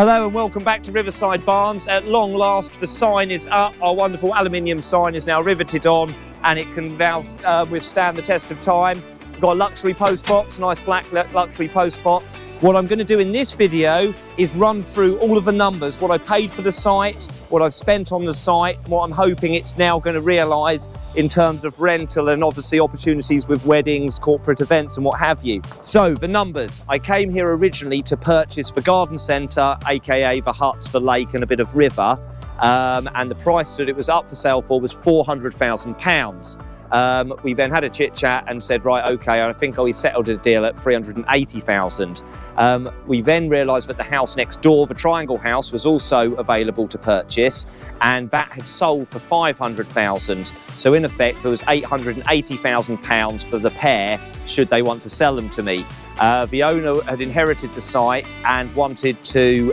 Hello and welcome back to Riverside Barns. At long last, the sign is up. Our wonderful aluminium sign is now riveted on and it can now withstand the test of time. We've got a luxury post box, nice black luxury post box. What I'm going to do in this video is run through all of the numbers, what I paid for the site, what I've spent on the site, what I'm hoping it's now going to realise in terms of rental and obviously opportunities with weddings, corporate events and what have you. So the numbers, I came here originally to purchase the garden centre, aka the huts, the lake and a bit of river, and the price that it was up for sale for was £400,000. We then had a chit chat and said, right, okay, I think we settled a deal at £380,000. We then realised that the house next door, the Triangle House, was also available to purchase, and that had sold for £500,000. So in effect, there was £880,000 for the pair, should they want to sell them to me. The owner had inherited the site and wanted to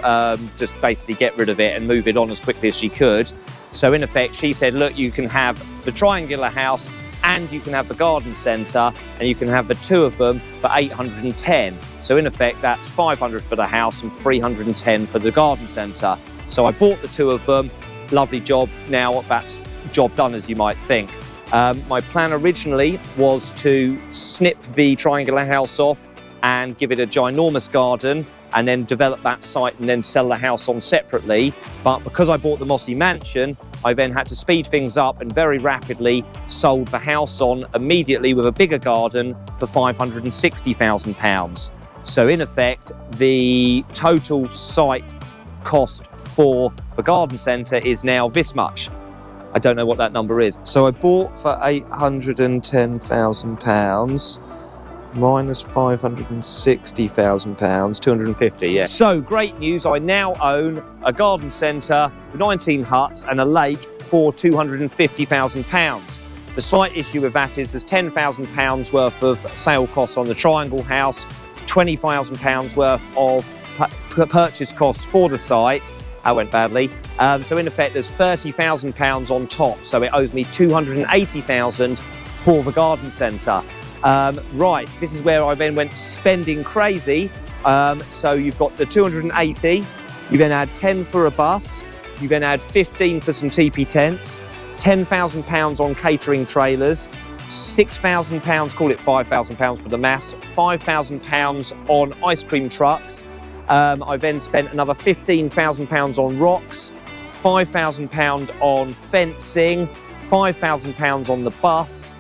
just basically get rid of it and move it on as quickly as she could. So in effect, she said, look, you can have the triangular house and you can have the garden centre and you can have the two of them for 810. So in effect, that's 500 for the house and 310 for the garden centre. So I bought the two of them. Lovely job. Now that's job done, as you might think. My plan originally was to snip the triangular house off and give it a ginormous garden and then develop that site and then sell the house on separately. But because I bought the Mossy Mansion, I then had to speed things up and very rapidly sold the house on immediately with a bigger garden for £560,000. So in effect, the total site cost for the garden centre is now this much. I don't know what that number is. So I bought for £810,000. Minus £560,000, 250, yeah. So great news, I now own a garden centre, 19 huts and a lake for £250,000. The slight issue with that is there's £10,000 worth of sale costs on the Triangle House, £20,000 worth of purchase costs for the site. That went badly. So in effect, there's £30,000 on top. So it owes me £280,000 for the garden centre. Right, this is where I then went spending crazy. So you've got the 280, you then add 10 for a bus, you then add 15 for some teepee tents, £10,000 on catering trailers, £6,000, call it £5,000 for the maths, £5,000 on ice cream trucks. I then spent another £15,000 on rocks, £5,000 on fencing, £5,000 on the bus,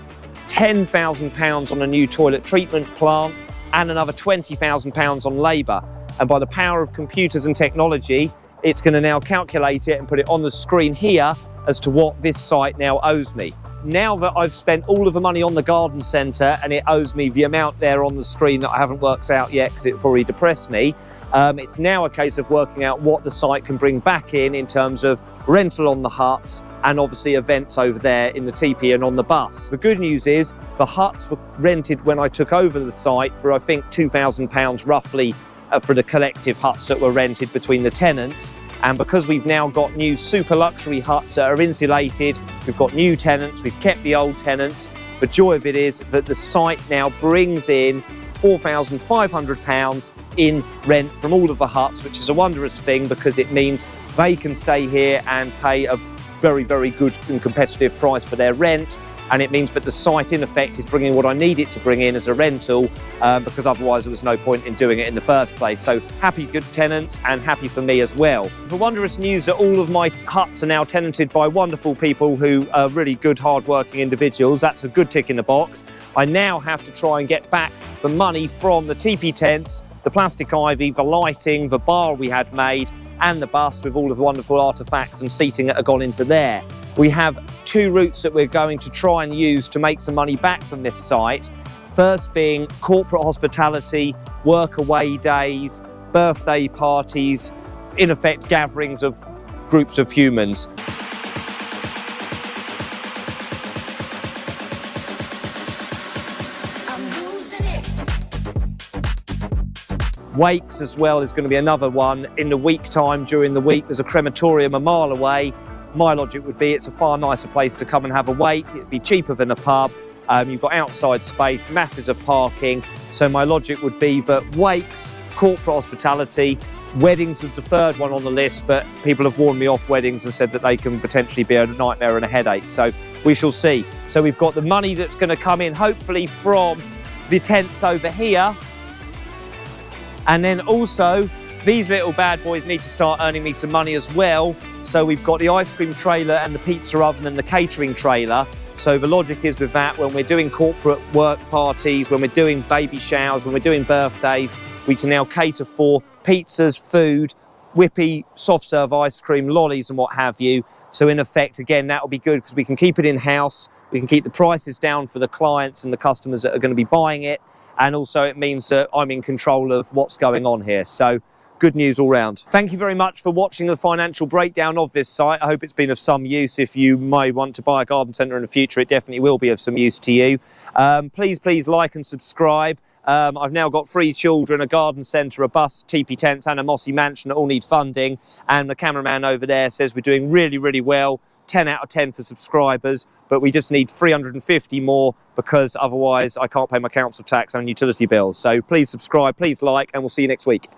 £10,000 on a new toilet treatment plant and another £20,000 on labour. And by the power of computers and technology, it's going to now calculate it and put it on the screen here as to what this site now owes me. Now that I've spent all of the money on the garden centre and it owes me the amount there on the screen that I haven't worked out yet because it would probably depress me, it's now a case of working out what the site can bring back in terms of rental on the huts and obviously events over there in the teepee and on the bus. The good news is the huts were rented when I took over the site for I think £2,000 roughly for the collective huts that were rented between the tenants. And because we've now got new super luxury huts that are insulated, we've got new tenants, we've kept the old tenants. The joy of it is that the site now brings in £4,500 in rent from all of the huts, which is a wondrous thing because it means they can stay here and pay a very, very good and competitive price for their rent. And it means that the site, in effect, is bringing what I need it to bring in as a rental because otherwise there was no point in doing it in the first place. So happy good tenants and happy for me as well. The wondrous news that all of my huts are now tenanted by wonderful people who are really good, hard-working individuals. That's a good tick in the box. I now have to try and get back the money from the teepee tents, the plastic ivy, the lighting, the bar we had made, and the bus with all of the wonderful artefacts and seating that have gone into there. We have two routes that we're going to try and use to make some money back from this site. First being corporate hospitality, work away days, birthday parties, in effect gatherings of groups of humans. Wakes as well is going to be another one in the week time. During the week there's a crematorium a mile away. My logic would be it's a far nicer place to come and have a wake. It'd be cheaper than a pub. You've got outside space, masses of parking. So my logic would be that wakes, corporate hospitality, Weddings was the third one on the list, but people have warned me off weddings and said that they can potentially be a nightmare and a headache. So we shall see. So we've got the money that's going to come in, hopefully from the tents over here. And then also, these little bad boys need to start earning me some money as well. So we've got the ice cream trailer and the pizza oven and the catering trailer. So the logic is with that, when we're doing corporate work parties, when we're doing baby showers, when we're doing birthdays, we can now cater for pizzas, food, whippy, soft serve ice cream, lollies and what have you. So in effect, again, that'll be good because we can keep it in-house. We can keep the prices down for the clients and the customers that are going to be buying it. And also it means that I'm in control of what's going on here. So good news all round. Thank you very much for watching the financial breakdown of this site. I hope it's been of some use. If you may want to buy a garden centre in the future, it definitely will be of some use to you. Please like and subscribe. I've now got 3 children, a garden centre, a bus, teepee tents and a mossy mansion that all need funding. And the cameraman over there says we're doing really, really well. 10 out of 10 for subscribers, but we just need 350 more because otherwise I can't pay my council tax and utility bills. So please subscribe, please like, and we'll see you next week.